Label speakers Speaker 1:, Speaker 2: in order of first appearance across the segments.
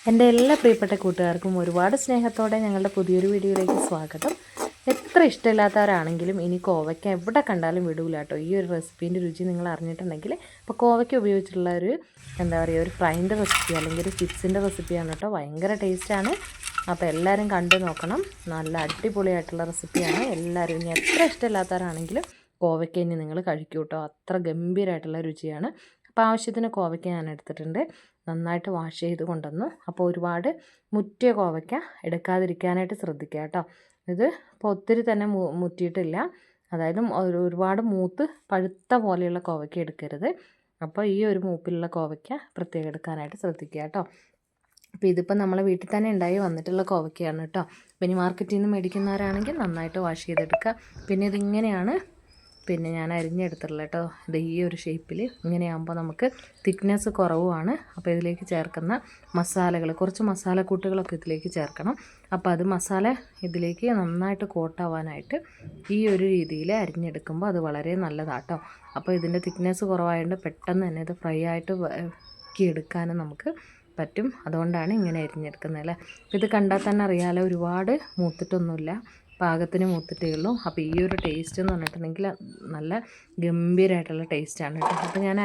Speaker 1: എൻ്റെ എല്ലാ പ്രിയപ്പെട്ട കൂട്ടുകാർക്കും ഒരുപാട് സ്നേഹത്തോടെ ഞങ്ങളുടെ പുതിയൊരു വീഡിയോയിലേക്ക് സ്വാഗതം. എത്ര ഇഷ്ടമില്ലാത്തവരാണെങ്കിലും ഇനി കോവയ്ക്ക എവിടെ കണ്ടാലും വിടൂല കേട്ടോ. ഈ ഒരു റെസിപ്പീൻ്റെ രുചി നിങ്ങൾ അറിഞ്ഞിട്ടുണ്ടെങ്കിൽ ഇപ്പോൾ കോവയ്ക്ക ഉപയോഗിച്ചിട്ടുള്ള ഒരു ഒരു ഫ്രൈൻ്റെ റെസിപ്പി അല്ലെങ്കിൽ ഒരു ചിപ്സിൻ്റെ റെസിപ്പിയാണ് കേട്ടോ. ഭയങ്കര ടേസ്റ്റാണ്. അപ്പോൾ എല്ലാവരും കണ്ടു നോക്കണം. നല്ല അടിപൊളിയായിട്ടുള്ള റെസിപ്പിയാണ്. എല്ലാവരും ഇനി എത്ര ഇഷ്ടമില്ലാത്തവരാണെങ്കിലും കോവയ്ക്ക ഇനി നിങ്ങൾ കഴിക്കൂ കേട്ടോ. അത്ര ഗംഭീരമായിട്ടുള്ള രുചിയാണ്. അപ്പോൾ ആവശ്യത്തിന് കോവയ്ക്ക ഞാൻ എടുത്തിട്ടുണ്ട്. നന്നായിട്ട് വാഷ് ചെയ്ത് കൊണ്ടുവന്നു. അപ്പോൾ ഒരുപാട് മുറ്റിയ കോവയ്ക്ക എടുക്കാതിരിക്കാനായിട്ട് ശ്രദ്ധിക്കുക കേട്ടോ. ഇത് ഇപ്പോൾ ഒത്തിരി തന്നെ മുറ്റിയിട്ടില്ല, അതായത് ഒരുപാട് മൂത്ത് പഴുത്ത പോലെയുള്ള കോവയ്ക്ക എടുക്കരുത്. അപ്പോൾ ഈ ഒരു മൂപ്പിലുള്ള കോവയ്ക്ക പ്രത്യേകം എടുക്കാനായിട്ട് ശ്രദ്ധിക്കുക കേട്ടോ. അപ്പോൾ ഇതിപ്പോൾ നമ്മളെ വീട്ടിൽ തന്നെ ഉണ്ടായി വന്നിട്ടുള്ള കോവയ്ക്കയാണ് കേട്ടോ. പിന്നെ മാർക്കറ്റിൽ നിന്ന് മേടിക്കുന്നവരാണെങ്കിൽ നന്നായിട്ട് വാഷ് ചെയ്തെടുക്കുക. പിന്നെ ഇതിങ്ങനെയാണ് ഞാൻ അരിഞ്ഞെടുത്തിട്ടുള്ളത് കേട്ടോ. ഇത് ഈ ഒരു ഷേപ്പിൽ ഇങ്ങനെയാകുമ്പോൾ നമുക്ക് തിക്നെസ് കുറവുമാണ്. അപ്പോൾ ഇതിലേക്ക് ചേർക്കുന്ന മസാലകൾ, കുറച്ച് മസാലക്കൂട്ടുകളൊക്കെ ഇതിലേക്ക് ചേർക്കണം. അപ്പോൾ അത് മസാല ഇതിലേക്ക് നന്നായിട്ട് കോട്ടാവാനായിട്ട് ഈ ഒരു രീതിയിൽ അരിഞ്ഞെടുക്കുമ്പോൾ അത് വളരെ നല്ലതാട്ടോ. അപ്പോൾ ഇതിൻ്റെ തിക്നെസ് കുറവായതുകൊണ്ട് പെട്ടെന്ന് തന്നെ ഇത് ഫ്രൈ ആയിട്ട് എടുക്കാനും നമുക്ക് പറ്റും. അതുകൊണ്ടാണ് ഇങ്ങനെ അരിഞ്ഞെടുക്കുന്നത് അല്ലേ. ഇത് കണ്ടാൽ തന്നെ അറിയാലോ, ഒരുപാട് മൂത്തിട്ടൊന്നുമില്ല, പാകത്തിന് മൂത്തിട്ടേ ഉള്ളൂ. അപ്പോൾ ഈ ഒരു ടേസ്റ്റ് എന്ന് പറഞ്ഞിട്ടുണ്ടെങ്കിൽ നല്ല ഗംഭീരമായിട്ടുള്ള ടേസ്റ്റാണ് കേട്ടോ. അപ്പോൾ ഞാൻ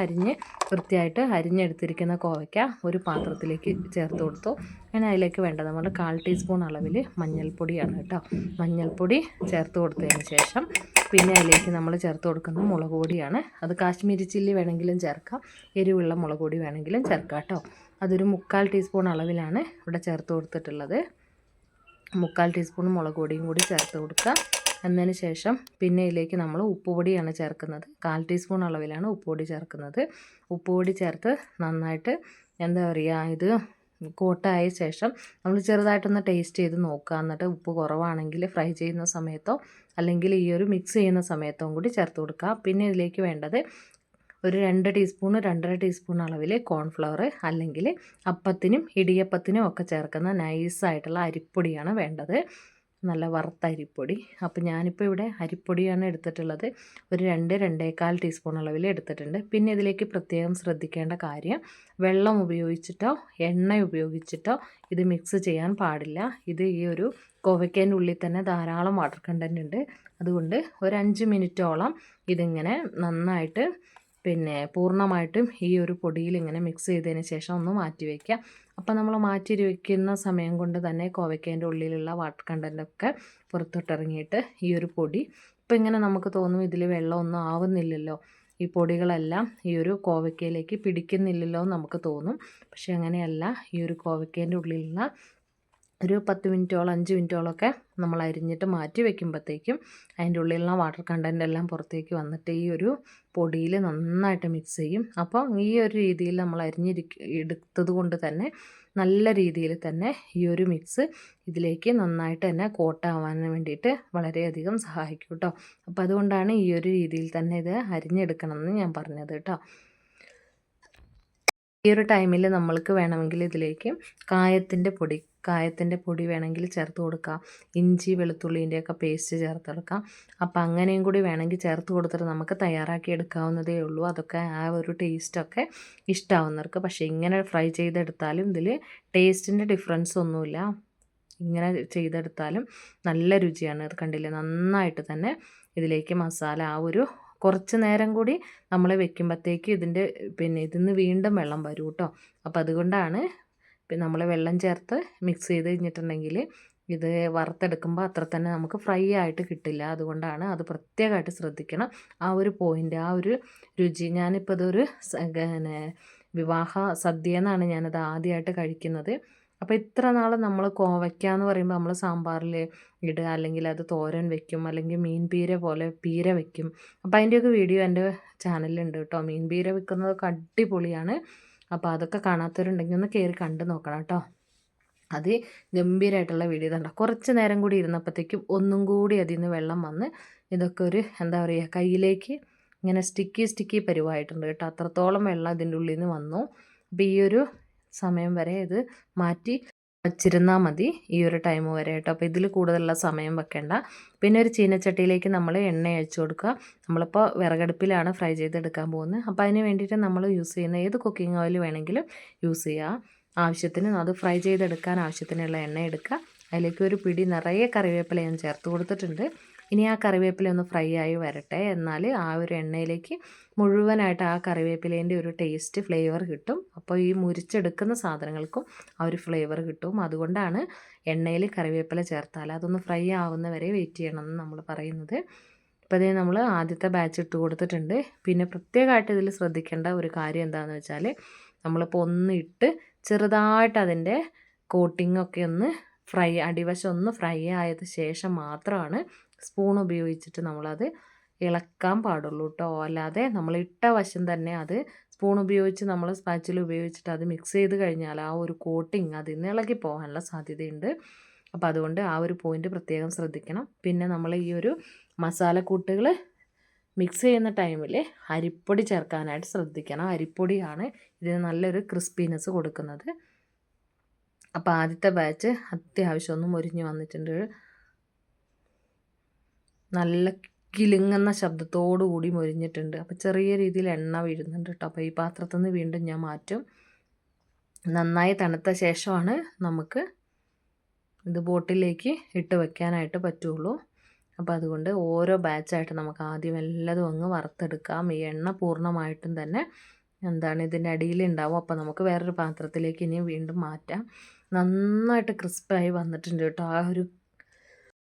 Speaker 1: വൃത്തിയായിട്ട് അരിഞ്ഞെടുത്തിരിക്കുന്ന കോവയ്ക്ക ഒരു പാത്രത്തിലേക്ക് ചേർത്ത് കൊടുത്തു. ഞാൻ അതിലേക്ക് വേണ്ടത് നമ്മൾ 1/4 ടീസ്പൂൺ അളവിൽ മഞ്ഞൾപ്പൊടിയാണ് കേട്ടോ. മഞ്ഞൾപ്പൊടി ചേർത്ത് കൊടുത്തതിന് ശേഷം പിന്നെ അതിലേക്ക് നമ്മൾ ചേർത്ത് കൊടുക്കുന്ന മുളക് പൊടിയാണ്. അത് കാശ്മീരി ചില്ലി വേണമെങ്കിലും ചേർക്കാം, എരിവുള്ള മുളക് പൊടി വേണമെങ്കിലും ചേർക്കാം കേട്ടോ. അതൊരു 1/4 ടീസ്പൂൺ അളവിലാണ് ഇവിടെ ചേർത്ത് കൊടുത്തിട്ടുള്ളത്. 1/4 ടീസ്പൂൺ മുളക് പൊടിയും കൂടി ചേർത്ത് കൊടുക്കുക. എന്നതിന് ശേഷം പിന്നെ ഇതിലേക്ക് നമ്മൾ ഉപ്പുപൊടിയാണ് ചേർക്കുന്നത്. 1/4 ടീസ്പൂൺ അളവിലാണ് ഉപ്പുപൊടി ചേർക്കുന്നത്. ഉപ്പുപൊടി ചേർത്ത് നന്നായിട്ട് ഇത് കോട്ടായ ശേഷം നമ്മൾ ചെറുതായിട്ടൊന്ന് ടേസ്റ്റ് ചെയ്ത് നോക്കുക. എന്നിട്ട് ഉപ്പ് കുറവാണെങ്കിൽ ഫ്രൈ ചെയ്യുന്ന സമയത്തോ അല്ലെങ്കിൽ ഈ ഒരു മിക്സ് ചെയ്യുന്ന സമയത്തോ കൂടി ചേർത്ത് കൊടുക്കുക. പിന്നെ ഇതിലേക്ക് വേണ്ടത് ഒരു 2 ടീസ്പൂൺ 2.5 ടീസ്പൂൺ അളവിൽ കോൺഫ്ലവർ, അല്ലെങ്കിൽ അപ്പത്തിനും ഇടിയപ്പത്തിനും ഒക്കെ ചേർക്കുന്ന നൈസായിട്ടുള്ള അരിപ്പൊടിയാണ് വേണ്ടത്, നല്ല വറുത്ത അരിപ്പൊടി. അപ്പോൾ ഞാനിപ്പോൾ ഇവിടെ അരിപ്പൊടിയാണ് എടുത്തിട്ടുള്ളത്. ഒരു 2-2.25 ടീസ്പൂൺ അളവിൽ എടുത്തിട്ടുണ്ട്. പിന്നെ ഇതിലേക്ക് പ്രത്യേകം ശ്രദ്ധിക്കേണ്ട കാര്യം, വെള്ളം ഉപയോഗിച്ചിട്ടോ എണ്ണ ഉപയോഗിച്ചിട്ടോ ഇത് മിക്സ് ചെയ്യാൻ പാടില്ല. ഇത് ഈ ഒരു കോവയ്ക്കേൻ്റെ ഉള്ളിൽ തന്നെ ധാരാളം വാട്ടർ കണ്ടൻറ്റ് ഉണ്ട്. അതുകൊണ്ട് ഒരു 5 മിനിറ്റോളം ഇതിങ്ങനെ നന്നായിട്ട് പൂർണ്ണമായിട്ടും ഈ ഒരു പൊടിയിൽ ഇങ്ങനെ മിക്സ് ചെയ്തതിന് ശേഷം ഒന്ന് മാറ്റി വയ്ക്കുക. അപ്പോൾ നമ്മൾ മാറ്റി വയ്ക്കുന്ന സമയം കൊണ്ട് തന്നെ കോവയ്ക്കേൻ്റെ ഉള്ളിലുള്ള വാട്ടർ കണ്ടൻറ്റൊക്കെ പുറത്തോട്ടിറങ്ങിയിട്ട് ഈ ഒരു പൊടി ഇപ്പോൾ ഇങ്ങനെ നമുക്ക് തോന്നും ഇതിൽ വെള്ളമൊന്നും ആവുന്നില്ലല്ലോ, ഈ പൊടികളെല്ലാം ഈ ഒരു കോവയ്ക്കയിലേക്ക് പിടിക്കുന്നില്ലല്ലോ എന്ന് നമുക്ക് തോന്നും. പക്ഷേ അങ്ങനെയല്ല. ഈ ഒരു കോവയ്ക്കേൻ്റെ ഉള്ളിലുള്ള ഒരു 10 മിനിറ്റോളം 5 മിനിറ്റോളമൊക്കെ നമ്മൾ അരിഞ്ഞിട്ട് മാറ്റി വയ്ക്കുമ്പോഴത്തേക്കും അതിൻ്റെ ഉള്ളിലുള്ള വാട്ടർ കണ്ടൻ്റ് എല്ലാം പുറത്തേക്ക് വന്നിട്ട് ഈ ഒരു പൊടിയിൽ നന്നായിട്ട് മിക്സ് ചെയ്യും. അപ്പോൾ ഈ ഒരു രീതിയിൽ നമ്മൾ എടുത്തത് കൊണ്ട് തന്നെ നല്ല രീതിയിൽ തന്നെ ഈ ഒരു മിക്സ് ഇതിലേക്ക് നന്നായിട്ട് തന്നെ കോട്ടാവാൻ വേണ്ടിയിട്ട് വളരെയധികം സഹായിക്കും കേട്ടോ. അപ്പോൾ അതുകൊണ്ടാണ് ഈ ഒരു രീതിയിൽ തന്നെ ഇത് അരിഞ്ഞെടുക്കണം എന്ന് ഞാൻ പറഞ്ഞത് കേട്ടോ. ഈ ഒരു ടൈമിൽ നമ്മൾക്ക് വേണമെങ്കിൽ ഇതിലേക്ക് കായത്തിൻ്റെ പൊടി വേണമെങ്കിൽ ചേർത്ത് കൊടുക്കാം. ഇഞ്ചി വെളുത്തുള്ളിൻ്റെയൊക്കെ പേസ്റ്റ് ചേർത്തെടുക്കാം. അപ്പോൾ അങ്ങനെയും കൂടി വേണമെങ്കിൽ ചേർത്ത് കൊടുത്തിട്ട് നമുക്ക് തയ്യാറാക്കി എടുക്കാവുന്നതേ ഉള്ളൂ. അതൊക്കെ ആ ഒരു ടേസ്റ്റൊക്കെ ഇഷ്ടമാവുന്നവർക്ക്. പക്ഷേ ഇങ്ങനെ ഫ്രൈ ചെയ്തെടുത്താലും ഇതിൽ ടേസ്റ്റിൻ്റെ ഡിഫറൻസ് ഒന്നുമില്ല. ഇങ്ങനെ ചെയ്തെടുത്താലും നല്ല രുചിയാണ്. അത് കണ്ടില്ലേ, നന്നായിട്ട് തന്നെ ഇതിലേക്ക് മസാല കുറച്ച് നേരം കൂടി നമ്മൾ വെക്കുമ്പോഴത്തേക്ക് ഇതിന്ന് വീണ്ടും വെള്ളം വരും കേട്ടോ. അപ്പോൾ അതുകൊണ്ടാണ് നമ്മൾ വെള്ളം ചേർത്ത് മിക്സ് ചെയ്ത് കഴിഞ്ഞിട്ടുണ്ടെങ്കിൽ ഇത് വറുത്തെടുക്കുമ്പോൾ അത്ര തന്നെ നമുക്ക് ഫ്രൈ ആയിട്ട് കിട്ടില്ല. അതുകൊണ്ടാണ് അത് പ്രത്യേകമായിട്ട് ശ്രദ്ധിക്കണം. ആ ഒരു പോയിൻ്റ്, ആ ഒരു രുചി. ഞാനിപ്പോൾ ഇതൊരു വിവാഹ സദ്യ എന്നാണ് ഞാനത് ആദ്യമായിട്ട് കഴിക്കുന്നത്. അപ്പോൾ ഇത്ര നാൾ നമ്മൾ കോവയ്ക്ക എന്ന് പറയുമ്പോൾ നമ്മൾ സാമ്പാറിൽ ഇടുക, അല്ലെങ്കിൽ അത് തോരൻ വെക്കും, അല്ലെങ്കിൽ മീൻ പീര വെക്കും. അപ്പോൾ അതിൻ്റെയൊക്കെ വീഡിയോ എൻ്റെ ചാനലിലുണ്ട് കേട്ടോ. മീൻ പീര വെക്കുന്നതൊക്കെ അടിപൊളിയാണ്. അപ്പോൾ അതൊക്കെ കാണാത്തവരുണ്ടെങ്കിൽ ഒന്ന് കയറി കണ്ടു നോക്കണം കേട്ടോ. അത് ഗംഭീരമായിട്ടുള്ള വീഡിയോ തന്നെ. കുറച്ച് നേരം കൂടി ഇരുന്നപ്പോഴത്തേക്കും ഒന്നും കൂടി അതിൽ നിന്ന് വെള്ളം വന്ന് ഇതൊക്കെ ഒരു കയ്യിലേക്ക് ഇങ്ങനെ സ്റ്റിക്കി പരുവായിട്ടുണ്ട് കേട്ടോ. അത്രത്തോളം വെള്ളം ഇതിൻ്റെ ഉള്ളിൽ നിന്ന് വന്നു. അപ്പോൾ ഈ ഒരു സമയം വരെ ഇത് മാറ്റി വച്ചിരുന്നാൽ മതി, ഈ ഒരു ടൈം വരെ കേട്ടോ. അപ്പോൾ ഇതിൽ കൂടുതലുള്ള സമയം വെക്കേണ്ട. പിന്നെ ഒരു ചീനച്ചട്ടിയിലേക്ക് നമ്മൾ എണ്ണ ഒഴിച്ച് കൊടുക്കുക. നമ്മളിപ്പോൾ വിറകടുപ്പിലാണ് ഫ്രൈ ചെയ്തെടുക്കാൻ പോകുന്നത്. അപ്പോൾ അതിന് വേണ്ടിയിട്ട് നമ്മൾ യൂസ് ചെയ്യുന്ന ഏത് കുക്കിംഗ് ഓയിൽ വേണമെങ്കിലും യൂസ് ചെയ്യുക. ആവശ്യത്തിന് അത് ഫ്രൈ ചെയ്തെടുക്കാൻ ആവശ്യത്തിനുള്ള എണ്ണ എടുക്കുക. അതിലേക്ക് ഒരു പിടി നിറയെ കറിവേപ്പില ഞാൻ ചേർത്ത് കൊടുത്തിട്ടുണ്ട്. ഇനി ആ കറിവേപ്പില ഒന്ന് ഫ്രൈ ആയി വരട്ടെ. എന്നാൽ ആ ഒരു എണ്ണയിലേക്ക് മുഴുവനായിട്ട് ആ കറിവേപ്പിലേൻ്റെ ഒരു ടേസ്റ്റ് ഫ്ലേവർ കിട്ടും. അപ്പോൾ ഈ മുരിച്ചെടുക്കുന്ന സാധനങ്ങൾക്കും ആ ഒരു ഫ്ലേവർ കിട്ടും. അതുകൊണ്ടാണ് എണ്ണയിൽ കറിവേപ്പില ചേർത്താൽ അതൊന്ന് ഫ്രൈ ആവുന്നവരെ വെയിറ്റ് ചെയ്യണമെന്ന് നമ്മൾ പറയുന്നത്. ഇപ്പോൾ അതേ നമ്മൾ ആദ്യത്തെ ബാച്ച് ഇട്ട് കൊടുത്തിട്ടുണ്ട്. പിന്നെ പ്രത്യേകമായിട്ട് ഇതിൽ ശ്രദ്ധിക്കേണ്ട ഒരു കാര്യം എന്താണെന്ന് വെച്ചാൽ നമ്മളിപ്പോൾ ഒന്ന് ഇട്ട് ചെറുതായിട്ട് അതിൻ്റെ കോട്ടിങ്ങൊക്കെ ഒന്ന് അടിവശം ഒന്ന് ഫ്രൈ ആയതിന് ശേഷം മാത്രമാണ് സ്പൂൺ ഉപയോഗിച്ചിട്ട് നമ്മളത് ഇളക്കാൻ പാടുള്ളൂ കേട്ടോ. അല്ലാതെ നമ്മൾ ഇട്ട വശം തന്നെ അത് സ്പൂൺ ഉപയോഗിച്ച് നമ്മൾ സ്പാച്ചിൽ ഉപയോഗിച്ചിട്ട് അത് മിക്സ് ചെയ്ത് കഴിഞ്ഞാൽ ആ ഒരു കോട്ടിങ് അതിൽ നിന്ന് ഇളകി പോകാനുള്ള സാധ്യതയുണ്ട്. അപ്പോൾ അതുകൊണ്ട് ആ ഒരു പോയിൻ്റ് പ്രത്യേകം ശ്രദ്ധിക്കണം. പിന്നെ നമ്മൾ ഈ ഒരു മസാലക്കൂട്ടുകൾ മിക്സ് ചെയ്യുന്ന ടൈമിൽ അരിപ്പൊടി ചേർക്കാനായിട്ട് ശ്രദ്ധിക്കണം. അരിപ്പൊടിയാണ് ഇതിന് നല്ലൊരു ക്രിസ്പിനെസ് കൊടുക്കുന്നത്. അപ്പോൾ ആദ്യത്തെ ബാച്ച് അത്യാവശ്യം ഒന്ന് മൊരിഞ്ഞ് വന്നിട്ടുണ്ട്. നല്ല കിലുങ്ങുന്ന ശബ്ദത്തോടു കൂടി മൊരിഞ്ഞിട്ടുണ്ട്. അപ്പോൾ ചെറിയ രീതിയിൽ എണ്ണ വീഴുന്നുണ്ട് കേട്ടോ. അപ്പോൾ ഈ പാത്രത്തിൽ നിന്ന് വീണ്ടും ഞാൻ മാറ്റും. നന്നായി തണുത്ത ശേഷമാണ് നമുക്ക് ഇത് ബോട്ടിലേക്ക് ഇട്ട് വെക്കാനായിട്ട് പറ്റുള്ളൂ. അപ്പോൾ അതുകൊണ്ട് ഓരോ ബാച്ചായിട്ട് നമുക്ക് ആദ്യം എല്ലാതും അങ്ങ് വറുത്തെടുക്കാം. ഈ എണ്ണ പൂർണ്ണമായിട്ടും തന്നെ ഇതിൻ്റെ അടിയിലുണ്ടാവും. അപ്പോൾ നമുക്ക് വേറൊരു പാത്രത്തിലേക്ക് ഇനി വീണ്ടും മാറ്റാം. നന്നായിട്ട് ക്രിസ്പായി വന്നിട്ടുണ്ട് കേട്ടോ. ആ ഒരു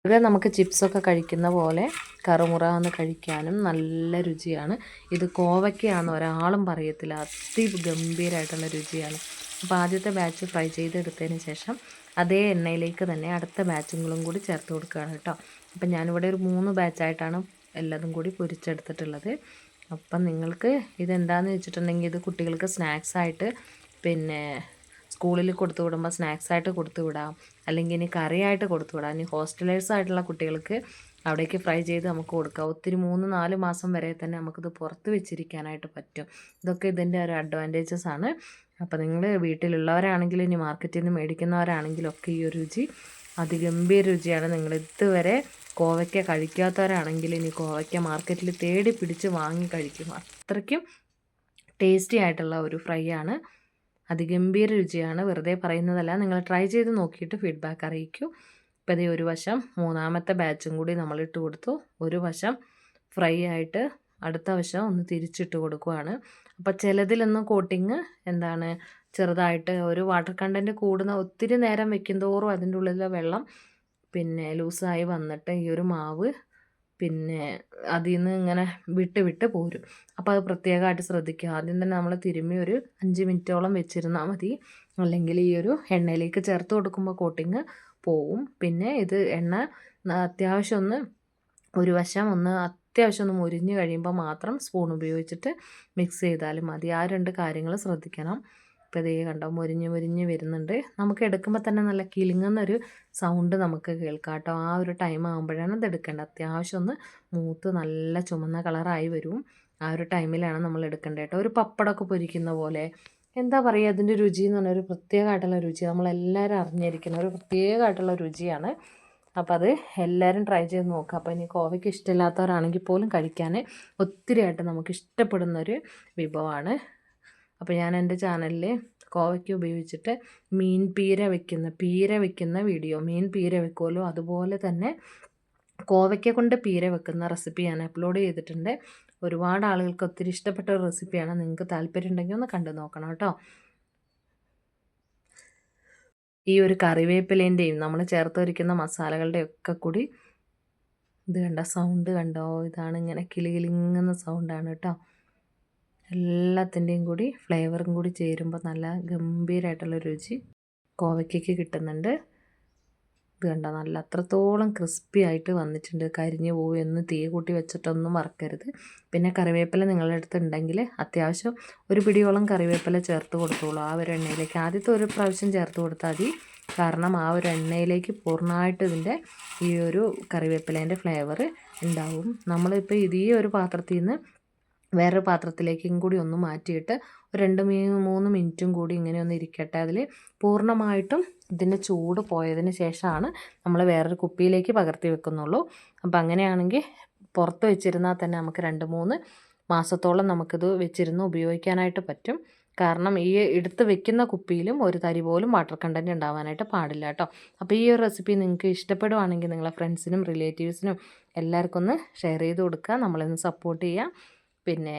Speaker 1: ഇവിടെ നമുക്ക് ചിപ്സൊക്കെ കഴിക്കുന്ന പോലെ കറുമുറ എന്ന് കഴിക്കാനും നല്ല രുചിയാണ്. ഇത് കോവയ്ക്കയാണെന്ന് ഒരാളും പറയത്തില്ല. അതിഗംഭീരമായിട്ടുള്ള രുചിയാണ്. അപ്പോൾ ആദ്യത്തെ ബാച്ച് ഫ്രൈ ചെയ്തെടുത്തതിന് ശേഷം അതേ എണ്ണയിലേക്ക് തന്നെ അടുത്ത ബാച്ചുകളും കൂടി ചേർത്ത് കൊടുക്കുകയാണ് കേട്ടോ. അപ്പം ഞാനിവിടെ ഒരു 3 ബാച്ചായിട്ടാണ് എല്ലാതും കൂടി പൊരിച്ചെടുത്തിട്ടുള്ളത്. അപ്പം നിങ്ങൾക്ക് ഇതെന്താണെന്ന് വെച്ചിട്ടുണ്ടെങ്കിൽ ഇത് കുട്ടികൾക്ക് സ്നാക്സായിട്ട് പിന്നെ സ്കൂളിൽ കൊടുത്തു വിടുമ്പോൾ സ്നാക്സായിട്ട് കൊടുത്തു വിടാം, അല്ലെങ്കിൽ ഇനി കറിയായിട്ട് കൊടുത്തു വിടാം. ഇനി ഹോസ്റ്റലേഴ്സായിട്ടുള്ള കുട്ടികൾക്ക് അവിടേക്ക് ഫ്രൈ ചെയ്ത് നമുക്ക് കൊടുക്കാം. ഒത്തിരി 3-4 മാസം വരെ തന്നെ നമുക്കിത് പുറത്ത് വെച്ചിരിക്കാനായിട്ട് പറ്റും. ഇതൊക്കെ ഇതിൻ്റെ ഒരു അഡ്വാൻറ്റേജസ് ആണ്. അപ്പോൾ നിങ്ങൾ വീട്ടിലുള്ളവരാണെങ്കിലും ഇനി മാർക്കറ്റിൽ നിന്ന് മേടിക്കുന്നവരാണെങ്കിലൊക്കെ ഈ ഒരു രുചി അതിഗംഭീര രുചിയാണ്. നിങ്ങൾ ഇതുവരെ കോവയ്ക്ക കഴിക്കാത്തവരാണെങ്കിൽ ഇനി കോവയ്ക്ക മാർക്കറ്റിൽ തേടി പിടിച്ച് വാങ്ങി കഴിക്കും. അത്രയ്ക്കും ടേസ്റ്റി ആയിട്ടുള്ള ഒരു ഫ്രൈ ആണ്. അതിഗംഭീര രുചിയാണ്. വെറുതെ പറയുന്നതല്ല. നിങ്ങൾ ട്രൈ ചെയ്ത് നോക്കിയിട്ട് ഫീഡ്ബാക്ക് അറിയിക്കൂ. ഇപ്പോൾ ഇതേ ഒരു വശം 3ാമത്തെ ബാച്ചും കൂടി നമ്മളിട്ട് കൊടുത്തു. ഒരു വശം ഫ്രൈ ആയിട്ട് അടുത്ത വശം ഒന്ന് തിരിച്ചിട്ട് കൊടുക്കുകയാണ്. അപ്പോൾ ചിലതിലൊന്നും കോട്ടിങ് ചെറുതായിട്ട് ഒരു വാട്ടർ കണ്ടൻറ്റ് കൂടുന്ന ഒത്തിരി നേരം വെക്കും തോറും അതിൻ്റെ ഉള്ളിലെ വെള്ളം പിന്നെ ലൂസായി വന്നിട്ട് ഈ ഒരു മാവ് പിന്നെ അതിൽ നിന്ന് ഇങ്ങനെ വിട്ട് പോരും. അപ്പോൾ അത് പ്രത്യേകമായിട്ട് ശ്രദ്ധിക്കുക. ആദ്യം തന്നെ നമ്മൾ തിരുമ്മി ഒരു 5 മിനിറ്റോളം വെച്ചിരുന്നാൽ മതി. അല്ലെങ്കിൽ ഈ ഒരു എണ്ണയിലേക്ക് ചേർത്ത് കൊടുക്കുമ്പോൾ കോട്ടിങ് പോവും. പിന്നെ ഇത് എണ്ണ അത്യാവശ്യം ഒരു വശം അത്യാവശ്യം മുരിഞ്ഞ് കഴിയുമ്പോൾ മാത്രം സ്പൂൺ ഉപയോഗിച്ചിട്ട് മിക്സ് ചെയ്താലും മതി. ആ 2 കാര്യങ്ങൾ ശ്രദ്ധിക്കണം. ഇപ്പോൾ ഇതേ കണ്ടോ മുരിഞ്ഞ് വരുന്നുണ്ട്. നമുക്ക് എടുക്കുമ്പോൾ തന്നെ നല്ല കിലുങ്ങുന്നൊരു സൗണ്ട് നമുക്ക് കേൾക്കാം കേട്ടോ. ആ ഒരു ടൈം ആകുമ്പോഴാണ് ഇത് എടുക്കേണ്ടത്. അത്യാവശ്യം മൂത്ത് നല്ല ചുമന്ന കളറായി വരും. ആ ഒരു ടൈമിലാണ് നമ്മൾ എടുക്കേണ്ടത് കേട്ടോ. ഒരു പപ്പടമൊക്കെ പൊരിക്കുന്ന പോലെ എന്താ പറയുക, അതിൻ്റെ രുചി എന്ന് പറഞ്ഞാൽ ഒരു പ്രത്യേകമായിട്ടുള്ള രുചി, നമ്മളെല്ലാവരും അറിഞ്ഞിരിക്കുന്ന ഒരു പ്രത്യേകമായിട്ടുള്ള രുചിയാണ്. അപ്പോൾ അത് എല്ലാവരും ട്രൈ ചെയ്ത് നോക്കുക. അപ്പോൾ ഇനി കോവയ്ക്ക് ഇഷ്ടമില്ലാത്തവരാണെങ്കിൽ പോലും കഴിക്കാൻ ഒത്തിരിയായിട്ട് നമുക്ക് ഇഷ്ടപ്പെടുന്നൊരു വിഭവമാണ്. അപ്പോൾ ഞാൻ എൻ്റെ ചാനലിൽ കോവയ്ക്ക ഉപയോഗിച്ചിട്ട് പീര വെക്കുന്ന വീഡിയോ, മീൻ പീര വെക്കുമല്ലോ അതുപോലെ തന്നെ കോവയ്ക്ക കൊണ്ട് പീര വെക്കുന്ന റെസിപ്പി ഞാൻ അപ്ലോഡ് ചെയ്തിട്ടുണ്ട്. ഒരുപാട് ആളുകൾക്ക് ഒത്തിരി ഇഷ്ടപ്പെട്ട ഒരു റെസിപ്പിയാണ്. നിങ്ങൾക്ക് താല്പര്യം ഉണ്ടെങ്കിൽ ഒന്ന് കണ്ടു നോക്കണം കേട്ടോ. ഈ ഒരു കറിവേപ്പിലേൻ്റെയും നമ്മൾ ചേർത്ത് വയ്ക്കുന്ന മസാലകളുടെയും ഒക്കെ കൂടി ഇത് സൗണ്ട് കണ്ടോ, ഇതാണ് ഇങ്ങനെ കിളികിലിങ്ങുന്ന സൗണ്ടാണ് കേട്ടോ. എല്ലാത്തിൻ്റെയും കൂടി ഫ്ലേവറും കൂടി ചേരുമ്പോൾ നല്ല ഗംഭീരമായിട്ടുള്ള രുചി കോവയ്ക്കയ്ക്ക് കിട്ടുന്നുണ്ട്. ഇത് കണ്ടോ നല്ല അത്രത്തോളം ക്രിസ്പി ആയിട്ട് വന്നിട്ടുണ്ട്. കരിഞ്ഞു പോവുമെന്ന് തീ കൂട്ടി വെച്ചിട്ടൊന്നും വറക്കരുത്. പിന്നെ കറിവേപ്പില നിങ്ങളുടെ അടുത്ത് ഉണ്ടെങ്കിൽ അത്യാവശ്യം ഒരു പിടിയോളം കറിവേപ്പില ചേർത്ത് കൊടുത്തോളൂ ആ ഒരു എണ്ണയിലേക്ക്. ആദ്യത്തെ ഒരു പ്രാവശ്യം ചേർത്ത് കൊടുത്താൽ മതി. കാരണം ആ ഒരു എണ്ണയിലേക്ക് പൂർണ്ണമായിട്ട് ഇതിൻ്റെ ഈ ഒരു കറിവേപ്പിലേൻ്റെ ഫ്ലേവർ ഉണ്ടാവും. നമ്മളിപ്പോൾ ഈ ഒരു പാത്രത്തിൽ നിന്ന് വേറൊരു പാത്രത്തിലേക്കും കൂടി ഒന്ന് മാറ്റിയിട്ട് ഒരു 2-3 മിനിറ്റും കൂടി ഇങ്ങനെ ഒന്ന് ഇരിക്കട്ടെ. അതിൽ പൂർണ്ണമായിട്ടും ഇതിൻ്റെ ചൂട് പോയതിന് ശേഷമാണ് നമ്മൾ വേറൊരു കുപ്പിയിലേക്ക് പകർത്തി വെക്കുന്നുള്ളൂ. അപ്പോൾ അങ്ങനെയാണെങ്കിൽ പുറത്ത് വെച്ചിരുന്നാൽ തന്നെ നമുക്ക് 2-3 മാസത്തോളം നമുക്കിത് വെച്ചിരുന്ന് ഉപയോഗിക്കാനായിട്ട് പറ്റും. കാരണം ഈ എടുത്ത് വെക്കുന്ന കുപ്പിയിലും ഒരു തരി പോലും വാട്ടർ കണ്ടൻറ്റ് ഉണ്ടാവാനായിട്ട് പാടില്ല കേട്ടോ. അപ്പോൾ ഈ ഒരു റെസിപ്പി നിങ്ങൾക്ക് ഇഷ്ടപ്പെടുവാണെങ്കിൽ നിങ്ങളെ ഫ്രണ്ട്സിനും റിലേറ്റീവ്സിനും എല്ലാവർക്കും ഒന്ന് ഷെയർ ചെയ്ത് കൊടുക്കുക, നമ്മളൊന്ന് സപ്പോർട്ട് ചെയ്യുക. പിന്നെ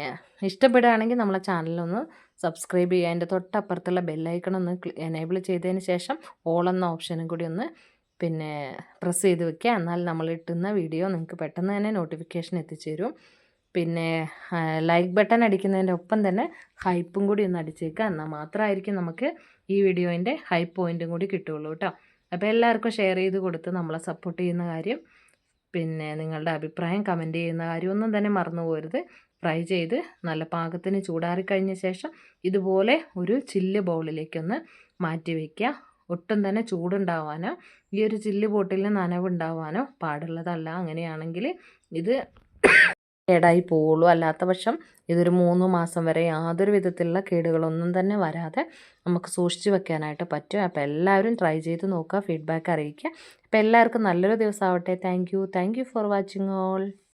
Speaker 1: ഇഷ്ടപ്പെടുകയാണെങ്കിൽ നമ്മളെ ചാനലൊന്ന് സബ്സ്ക്രൈബ് ചെയ്യുക. അതിൻ്റെ തൊട്ടപ്പുറത്തുള്ള ബെല്ലൈക്കൺ ഒന്ന് എനേബിൾ ചെയ്തതിന് ശേഷം ഓൾ എന്ന ഓപ്ഷനും കൂടി ഒന്ന് പിന്നെ പ്രസ് ചെയ്ത് വെക്കുക. എന്നാൽ നമ്മൾ ഇട്ടുന്ന വീഡിയോ നിങ്ങൾക്ക് പെട്ടെന്ന് തന്നെ നോട്ടിഫിക്കേഷൻ എത്തിച്ചേരും. പിന്നെ ലൈക്ക് ബട്ടൺ അടിക്കുന്നതിൻ്റെ ഒപ്പം തന്നെ ഹൈപ്പും കൂടി ഒന്ന് അടിച്ചേക്കുക. എന്നാൽ മാത്രമായിരിക്കും നമുക്ക് ഈ വീഡിയോൻ്റെ ഹൈ പോയിൻറ്റും കൂടി കിട്ടുള്ളൂ കേട്ടോ. അപ്പോൾ എല്ലാവർക്കും ഷെയർ ചെയ്ത് കൊടുത്ത് നമ്മളെ സപ്പോർട്ട് ചെയ്യുന്ന കാര്യം, പിന്നെ നിങ്ങളുടെ അഭിപ്രായം കമൻറ്റ് ചെയ്യുന്ന കാര്യം ഒന്നും തന്നെ മറന്നു പോകരുത്. ഫ്രൈ ചെയ്ത് നല്ല പാകത്തിന് ചൂടാറിക്കഴിഞ്ഞ ശേഷം ഇതുപോലെ ഒരു ചില്ല് ബൗളിലേക്കൊന്ന് മാറ്റി വയ്ക്കുക. ഒട്ടും തന്നെ ചൂടുണ്ടാവാനോ ഈ ഒരു ചില്ല് ബോട്ടിലിന് നനവുണ്ടാവാനോ പാടുള്ളതല്ല. അങ്ങനെയാണെങ്കിൽ ഇത് കേടായി പോവുള്ളൂ. അല്ലാത്ത പക്ഷം ഇതൊരു 3 മാസം വരെ യാതൊരു വിധത്തിലുള്ള കേടുകളൊന്നും തന്നെ വരാതെ നമുക്ക് സൂക്ഷിച്ച് വെക്കാനായിട്ട് പറ്റും. അപ്പോൾ എല്ലാവരും ട്രൈ ചെയ്ത് നോക്കുക, ഫീഡ്ബാക്ക് അറിയിക്കുക. അപ്പോൾ എല്ലാവർക്കും നല്ലൊരു ദിവസമാവട്ടെ. Thank you for watching all.